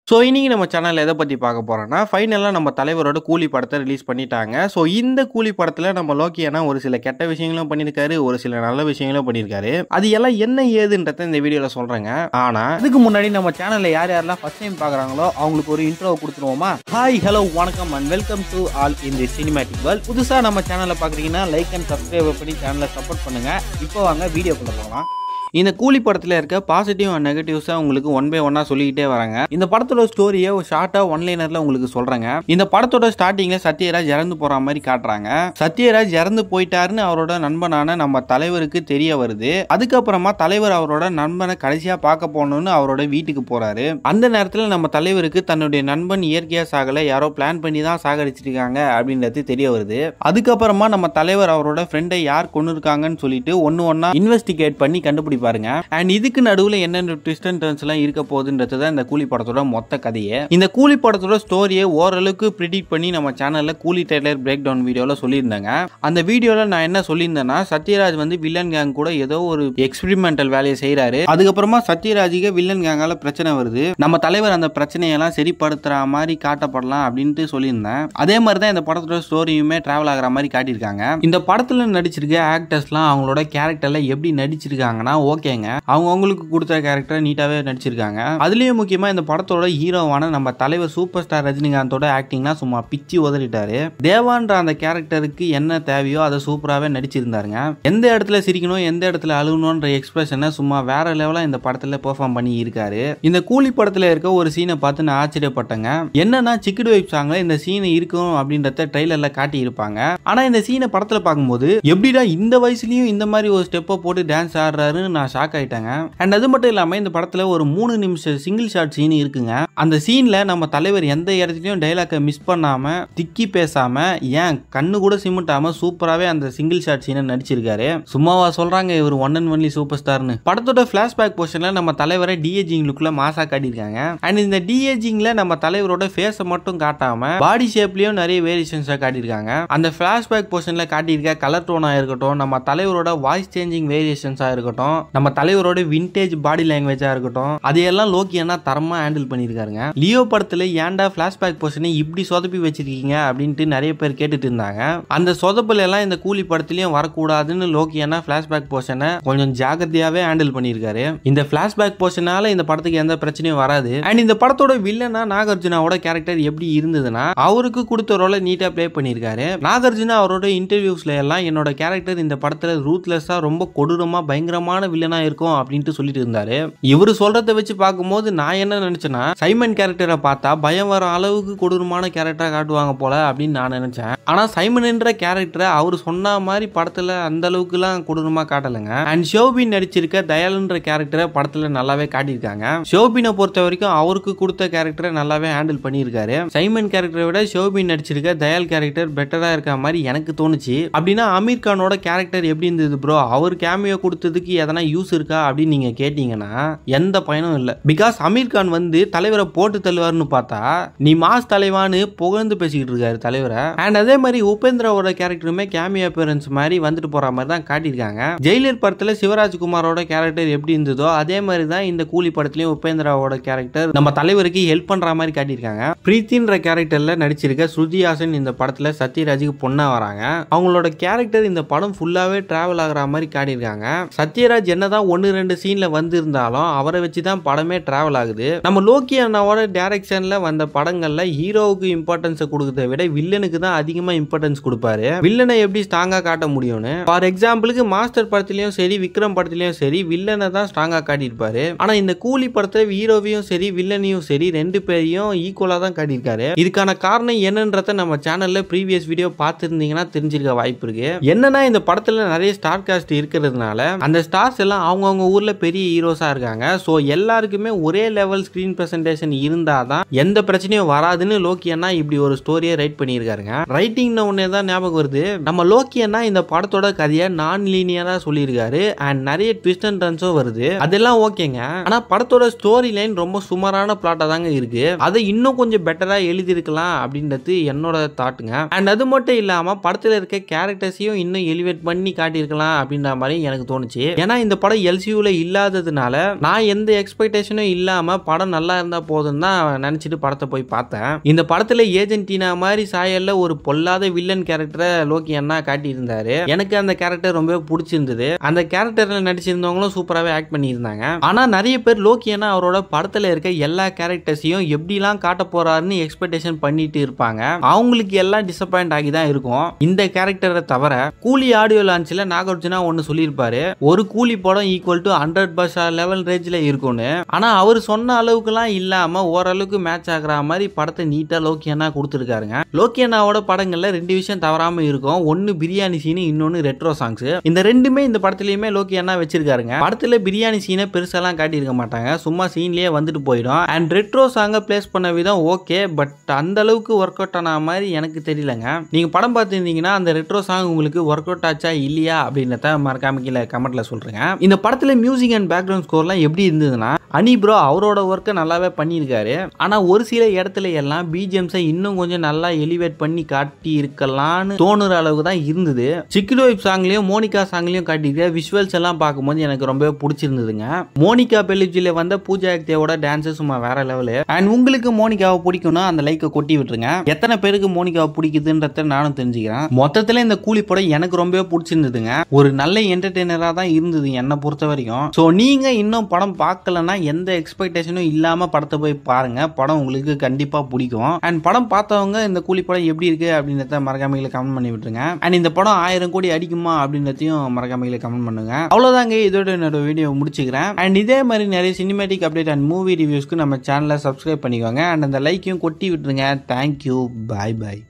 So இன்னைக்கு நம்ம சேனல்ல எத பத்தி பார்க்க போறோம்னா, ஃபைனலா நம்ம தலைவரோட கூலி படத்த ரிலீஸ் பண்ணிட்டாங்க. ஸோ இந்த கூலி படத்துல நம்ம லோக்கி அண்ணா ஒரு சில கெட்ட விஷயங்களும் பண்ணியிருக்காரு, ஒரு சில நல்ல விஷயங்களும் பண்ணியிருக்காரு. அது எல்லாம் என்ன ஏதுன்றத இந்த வீடியோல சொல்றேங்க. ஆனா அதுக்கு முன்னாடி நம்ம சேனல்ல யார் யாரெல்லாம் ஃபர்ஸ்ட் டைம் பார்க்குறாங்களோ அவங்களுக்கு ஒரு இன்ட்ரோ கொடுத்துருவோமா? ஹாய், ஹலோ, வணக்கம் and welcome to all in the cinematic world. புதுசா நம்ம சேனலை பார்க்குறீங்கன்னா லைக் அண்ட் சப்ஸ்கிரைப் பண்ணி சேனலை சப்போர்ட் பண்ணுங்க. இப்போ வாங்க வீடியோக்குள்ள போகலாம். இந்த கூலி படத்தில் இருக்க பாசிட்டிவ் அண்ட் நெகட்டிவ்ஸாக உங்களுக்கு ஒன் பை ஒன்னாக சொல்லிக்கிட்டே வராங்க. இந்த படத்தோட ஸ்டோரியை ஒரு ஷார்ட்டாக ஒன்லைனரில் உங்களுக்கு சொல்கிறேங்க. இந்த படத்தோட ஸ்டார்டிங்கில் சத்யராஜ் இறந்து போகிற மாதிரி காட்டுறாங்க. சத்யராஜ் இறந்து போயிட்டாருன்னு அவரோட நண்பனான நம்ம தலைவருக்கு தெரிய வருது. அதுக்கப்புறமா தலைவர் அவரோட நண்பனை கடைசியாக பார்க்க போகணும்னு அவரோட வீட்டுக்கு போகிறாரு. அந்த நேரத்தில் நம்ம தலைவருக்கு தன்னுடைய நண்பன் இயற்கையாக சாகலை, யாரோ பிளான் பண்ணி தான் சாகடிச்சிருக்காங்க அப்படின்றது தெரிய வருது. அதுக்கப்புறமா நம்ம தலைவர் அவரோட ஃப்ரெண்டை யார் கொண்டு இருக்காங்கன்னு சொல்லிட்டு ஒன்று ஒன்றா இன்வெஸ்டிகேட் பண்ணி கண்டுபிடிப்பாருங்க. அண்ட் இதுக்கு நடுவில் என்னென்ன ட்விஸ்ட் அண்ட் டர்ன்ஸ் எல்லாம் இருக்க போகுதுன்றது தான் இந்த கூலி படத்தோட மொத்த கதையே. இந்த கூலி படத்தோட ஸ்டோரியை ஓரளவுக்கு ப்ரிடிக்ட் பண்ணி நம்ம சேனல்ல கூலி ட்ரெய்லர் பிரேக் டவுன் வீடியோல சொல்லியிருந்தாங்க. அந்த வீடியோல நான் என்ன சொல்லியிருந்தேன்னா, சத்யராஜ் வந்து வில்லன் கேங் கூட ஏதோ ஒரு எக்ஸ்பெரிமெண்டல் வேலையை செய்யறாரு. அதுக்கப்புறமா சத்யராஜுக்கு வில்லன் கேங்கால பிரச்சனை வருது. நம்ம தலைவர் அந்த பிரச்சனையெல்லாம் சரிப்படுத்துற மாதிரி காட்டப்படலாம் அப்படின்ட்டு சொல்லியிருந்தேன். அதே மாதிரி தான் இந்த படத்தோட ஸ்டோரியுமே டிராவல் ஆகிற மாதிரி காட்டியிருக்காங்க. இந்த படத்துல நடிச்சிருக்க ஆக்டர்ஸ்லாம் அவங்களோட கேரக்டர்ல எப்படி நடிச்சிருக்காங்கன்னா ஓகேங்க, அவங்களுக்கு கொடுத்த கேரக்டர் நீட்டாவே நடிச்சிருக்காங்க. அதுலயும் முக்கியமா இந்த படத்தோட ஹீரோவான நம்ம தலைவர் சூப்பர் ஸ்டார் ரஜினிகாந்தோட ஆக்டிங்லாம் சும்மா பிச்சு உதறிட்டாரு. தேவான்ற அந்த கேரக்டருக்கு என்ன தேவையோ அதை சூப்பராகவே நடிச்சிருந்தாருங்க. எந்த இடத்துல சிரிக்கணும், எந்த இடத்துல அழுகணும்ன்ற எக்ஸ்பிரஷனை சும்மா வேற லெவலா இந்த படத்துல பெர்ஃபார்ம் பண்ணி இருக்காரு. இந்த கூலி படத்துல இருக்க ஒரு சீனை பார்த்து நான் ஆச்சரியப்பட்டேங்க. என்னன்னா சிக்கிடு வைப் சாங்ல இந்த சீன் இருக்கும் அப்படின்றத ட்ரெய்லர்ல காட்டி இருப்பாங்க. ஆனா இந்த சீனை படத்துல பார்க்கும்போது எப்படிடா இந்த வயசுலயும் இந்த மாதிரி ஒரு ஸ்டெப்பை போட்டு டான்ஸ் ஆடுறாருன்னு நான் ஷாக் ஆயிட்டாங்க. அண்ட் அது மட்டும் இல்லாம இந்த படத்துல ஒரு 3 நிமிஷம் சிங்கிள் ஷாட் சீன் இருக்குங்க. அந்த சீன்ல நம்ம தலைவர் எந்த இடத்துலயும் டைலாக்கை மிஸ் பண்ணாம, திக்கி பேசாம, ஏன் கண்ணு கூட சிமிட்டாம சூப்பராகவே அந்த சிங்கிள் ஷாட் சீனை நடிச்சிருக்காரு. சும்மாவா சொல்றாங்க இவர் ஒன் அண்ட் ஒன்லி சூப்பர் ஸ்டார்னு. படத்தோட பிளாஷ்பேக் போர்ஷன்ல நம்ம தலைவரை டிஏஜிங் லுக்ல மாசா காட்டியிருக்காங்க. அண்ட் இந்த டிஏஜிங்ல நம்ம தலைவரோட ஃபேஸை மட்டும் காட்டாம பாடி ஷேப்லயும் நிறைய வேரியேஷன்ஸா காட்டியிருக்காங்க. அந்த பிளாஷ்பேக் போர்ஷன்ல காட்டியிருக்க கலர் டோனா இருக்கட்டும், நம்ம தலைவரோட வாய்ஸ் சேஞ்சிங் வேரியேஷன்ஸா இருக்கட்டும், நம்ம தலைவரோட விண்டேஜ் பாடி லாங்குவேஜா இருக்கட்டும், அதையெல்லாம் லோக்கி அண்ணா தரமா ஹேண்டில் பண்ணியிருக்காருங்க. லியோ படத்துல ஏன்டா பிளாஷ்பேக் போர்ஷனை இப்படி சொதப்பி வச்சிருக்கீங்க அப்படின்ட்டு நிறைய பேர் கேட்டுட்டு இருந்தாங்க. அந்த சொதப்பல் எல்லாம் இந்த கூலி படத்திலயும் வரக்கூடாதுன்னு லோக்கி அண்ணா பிளாஷ்பேக் போர்ஷனை கொஞ்சம் ஜாகிரதையாவே ஹேண்டில் பண்ணியிருக்காரு. இந்த பிளாஷ்பேக் போர்ஷனால இந்த படத்துக்கு எந்த பிரச்சனையும் வராது. அண்ட் இந்த படத்தோட வில்லனா நாகார்ஜுனாவோட கேரக்டர் எப்படி இருந்ததுன்னா, அவருக்கு கொடுத்த ரோலை நீட்டா பிளே பண்ணியிருக்காரு. நாகார்ஜுனா அவரோட இன்டர்வியூஸ்ல எல்லாம் என்னோட கேரக்டர் இந்த படத்துல ரூத்லெஸ்ஸா ரொம்ப கொடூரமா பயங்கரமான வில்லனா இருக்கும் அப்படின்ட்டு சொல்லிட்டு இருந்தாரு. இவரு சொல்றதை வச்சு பார்க்கும்போது நான் என்ன நினைச்சேன்னா, சைமன் கேரக்டரை பார்த்தா பயம் வர அளவுக்கு கொடூரமான கேரக்டரா காட்டுவாங்க போல அப்படின்னு நான் நினைச்சேன். ஆனா சைமன் என்ற கேரக்டரை அவர் சொன்ன மாதிரி படத்துல அந்த அளவுக்கு எல்லாம் கொடூரமா காட்டலைங்க. அண்ட் ஷோபின் நடிச்சிருக்க தயால்ன்ற கேரக்டரை படத்துல நல்லாவே காட்டியிருக்காங்க. ஷோபினை பொறுத்த வரைக்கும் அவருக்கு கொடுத்த கேரக்டரை நல்லாவே ஹேண்டில் பண்ணியிருக்காரு. சைமன் கேரக்டரை விட ஷோபின் நடிச்சிருக்க தயால் கேரக்டர் பெட்டரா இருக்க மாதிரி எனக்கு தோணுச்சு. அப்படின்னா அமீர் கானோட கேரக்டர் எப்படி இருந்தது ப்ரோ, அவர் கேமியோ கொடுத்ததுக்கு எதனா யூஸ் இருக்கா அப்படின்னு நீங்க கேட்டீங்கன்னா எந்த பயனும் இல்ல. பிகாஸ் அமீர் கான் வந்து தலைவரை போட்டு தள்ளுவார்னு பார்த்தா நீ மாஸ் தலைவான்னு புகழ்ந்து பேசிக்கிட்டு இருக்காரு தலைவரை. அண்ட் அதே மாதிரி உபேந்திராவோட கேரக்டருமே கேமியோ அப்பியரன்ஸ் மாதிரி வந்துட்டு போற மாதிரி தான் காட்டியிருக்காங்க. ஜெயிலர் படத்துல சிவராஜ்குமாரோட கேரக்டர் எப்படி இருந்ததோ அதே மாதிரி தான் இந்த கூலி படத்திலயும் உபேந்திராவோட கேரக்டர் நம்ம தலைவருக்கு ஹெல்ப் பண்ற மாதிரி காட்டியிருக்காங்க. பிரீத்தின்ற கேரக்டர்ல நடிச்சிருக்க ஸ்ருதி ஹாசன் இந்த படத்துல சத்யராஜுக்கு பொண்ணா வராங்க. அவங்களோட கேரக்டர் இந்த படம் ஃபுல்லாவே டிராவல் ஆகிற மாதிரி காட்டியிருக்காங்க. சத்யராஜ் என்னதான் 1-2 சீன்ல வந்திருந்தாலும் அவரை வச்சுதான் படமே டிராவல் ஆகுது. நம்ம லோக்கி அண்ணாவோட டைரக்ஷன்ல வந்த படங்கள்ல ஹீரோவுக்கு இம்பார்ட்டன்ஸ் கொடுக்கறதை விட வில்லனுக்கு தான் அதிகமா இம்பார்ட்டன்ஸ் கொடுப்பாரு. வில்லனை எப்படி ஸ்ட்ராங்கா காட்ட முடியும்னு ஃபார் எக்ஸாம்பிளுக்கு மாஸ்டர் படத்திலயும் சரி, விக்ரம் படத்திலயும் சரி வில்லனை தான் ஸ்ட்ராங்கா காட்டியிருப்பாரு. ஆனா இந்த கூலி படத்துல ஹீரோவையும் சரி வில்லனையும் சரி ரெண்டு பேரையும் ஈக்குவலா தான் காட்டியிருக்காரு. இதுக்கான காரணம் என்னன்றத நம்ம சேனல்ல ப்ரீவியஸ் வீடியோ பார்த்திருந்தீங்கன்னா தெரிஞ்சிருக்க வாய்ப்பு இருக்கு. என்னன்னா இந்த படத்துல நிறைய ஸ்டார் காஸ்ட் இருக்கிறதுனால அந்த ஸ்டார்ஸ் எல்லாம் அவங்கவுங்க ஊர்ல பெரிய ஹீரோஸா இருக்காங்க. ஸோ எல்லாருக்குமே ஒரே லெவல் ஸ்கிரீன் பிரசன்டேஷன் இருந்தாதான் எந்த பிரச்சனையும் வராதுன்னு லோக்கி அண்ணா இப்படி ஒரு ஸ்டோரியை ரைட் பண்ணியிருக்காருங்க. ரைட்டிங்னு ஒன்னே தான் ஞாபகம் வருது. நம்ம லோக்கி அண்ணா இந்த படத்தோட கதையை நான் லீனியரா சொல்லியிருக்காரு. அண்ட் நிறைய ட்விஸ்ட் அண்ட் டர்ன்ஸும் வருது. அதெல்லாம் ஓகேங்க. ஆனா படத்தோட ஸ்டோரி லைன் ரொம்ப சுமாரான பிளாட்டா தாங்க இருக்கு. அதை இன்னும் கொஞ்சம் பெட்டரா எழுதியிருக்கலாம் அப்படின்றது என்னோட தாட்டுங்க. அண்ட் அது மட்டும் இல்லாம படத்துல இருக்க கேரக்டர்ஸையும் இன்னும் எலிவேட் பண்ணி காட்டியிருக்கலாம் அப்படின்ற மாதிரி எனக்கு தோணுச்சு. ஏன்னா இந்த படம் எல்சியூல இல்லாததுனால நான் எந்த எக்ஸ்பெக்டேஷனும் இல்லாம படம் நல்லா இருந்தா போகுதுன்னு தான் நினைச்சிட்டு படத்தை போய் பார்த்தேன். இந்த படத்துல ஏஜென்டினா மாதிரி சாயல்ல ஒரு பொல்லாத வில்லன் கேரக்டரை லோக்கி அண்ணா காட்டி இருந்தாரு. எனக்கு அந்த கேரக்டர் ரொம்ப பிடிச்சிருந்தது. அந்த கேரக்டர்ல நடிச்சிருந்தவங்களும் சூப்பராகவே ஆக்ட் பண்ணியிருந்தாங்க. ஆனா நிறைய பேர் லோக்கி அண்ணா அவரோட படத்துல இருக்க எல்லா கேரக்டர்ஸையும் எப்படிலாம் காட்ட போறாருன்னு எக்ஸ்பெக்டேஷன் பண்ணிட்டு இருப்பாங்க. அவங்களுக்கு எல்லாம் டிசப்பாயிண்ட் ஆகி தான் இருக்கும். இந்த கேரக்டரை தவிர கூலி ஆடியோ லான்ச்ல நாகார்ஜுனா ஒன்னு சொல்லியிருப்பாரு, ஒரு கூலி படம் ஈக்குவல் டு 100% லெவல் ரேஞ்சில் இருக்கும்னு. ஆனா அவர் சொன்ன அளவுக்குலாம் இல்லாம ஓரளவுக்கு மேட்ச் ஆகிற மாதிரி படத்தை நீட்டா லோக்கி அண்ணா கொடுத்துருக்காருங்க. லோக்கி அண்ணாவோட படங்கள்ல 2 விஷயம் தவறாம இருக்கும். ஒன்னு பிரியாணி சீன், இன்னொன்னு ரெட்ரோ சாங்ஸ். இந்த ரெண்டுமே இந்த படத்துலயுமே லோக்கி அண்ணா வச்சிருக்காருங்க. படத்துல பிரியாணி சீனை பெருசாலாம் காட்டியிருக்க மாட்டாங்க, சும்மா சீன்லயே வந்துட்டு போயிடும். அண்ட் ரெட்ரோ சாங்கை பிளேஸ் பண்ண விதம் ஓகே, பட் அந்த அளவுக்கு ஒர்க் அவுட் ஆன மாதிரி எனக்கு தெரியலங்க. நீங்க படம் பார்த்துருந்தீங்கன்னா அந்த ரெட்ரோ சாங் உங்களுக்கு ஒர்க் அவுட் ஆச்சா இல்லையா அப்படின்றத மறக்காம கீழே கமெண்ட்ல சொல்றேங்க. இந்த படத்துல மியூசிக் அண்ட் பேக்ரவுண்ட் ஸ்கோர்லாம் எப்படி இருந்ததுன்னா, அனி ப்ரோ அவரோட ஒர்க்கை நல்லாவே பண்ணியிருக்காரு. ஆனா ஒரு சில இடத்துல எல்லாம் பிஜிஎம்ஸை இன்னும் கொஞ்சம் நல்லா எலிவேட் பண்ணி காட்டி இருக்கலாம்னு தோணுற அளவுக்கு தான் இருந்தது. சிக்கிலோ வைப் சாங்லயும் மோனிகா சாங்லயும் காட்டியிருக்க விஷுவல்ஸ் எல்லாம் பார்க்கும்போது எனக்கு ரொம்பவே பிடிச்சிருந்ததுங்க. மோனிகா பெல்லிஜில வந்த பூஜா ஹெக்டேவோட டான்ஸ் சும்மா வேற லெவலு. அண்ட் உங்களுக்கு மோனிகாவை பிடிக்கும்னா அந்த லைக்கை கொட்டி விட்டுருங்க. எத்தனை பேருக்கு மோனிகாவை பிடிக்குதுன்றத நானும் தெரிஞ்சுக்கிறேன். மொத்தத்துல இந்த கூலி படம் எனக்கு ரொம்பவே பிடிச்சிருந்ததுங்க. ஒரு நல்ல என்டர்டெய்னரா தான் இருந்தது என்னை பொறுத்த வரைக்கும். ஸோ நீங்க இன்னும் படம் பார்க்கலன்னா எந்த எக்ஸ்பெக்டேஷனும் இல்லாம படத்தை போய் பாருங்க, படம் உங்களுக்கு கண்டிப்பா பிடிக்கும். அண்ட் படம் பார்த்தவங்க இந்த கூலி படம் எப்படி இருக்கு அப்படின்றத மறக்காம கமெண்ட் பண்ணி விட்டுருங்க. அண்ட் இந்த படம் 1000 கோடி அடிக்குமா அப்படின்றதையும் மறக்காம கமெண்ட் பண்ணுங்க. அவ்வளவுதாங்க, இதோட என்னோட வீடியோ முடிச்சுக்கிறேன். அண்ட் இதே மாதிரி நிறைய சினிமேட்டிக் அப்டேட் அண்ட் மூவி ரிவ்யூஸ்க்கு நம்ம சேனலை சப்ஸ்கிரைப் பண்ணிக்கோங்க. அண்ட் அந்த லைக்கையும் கொட்டி விட்டுருங்க. தேங்க்யூ, பாய் பாய்.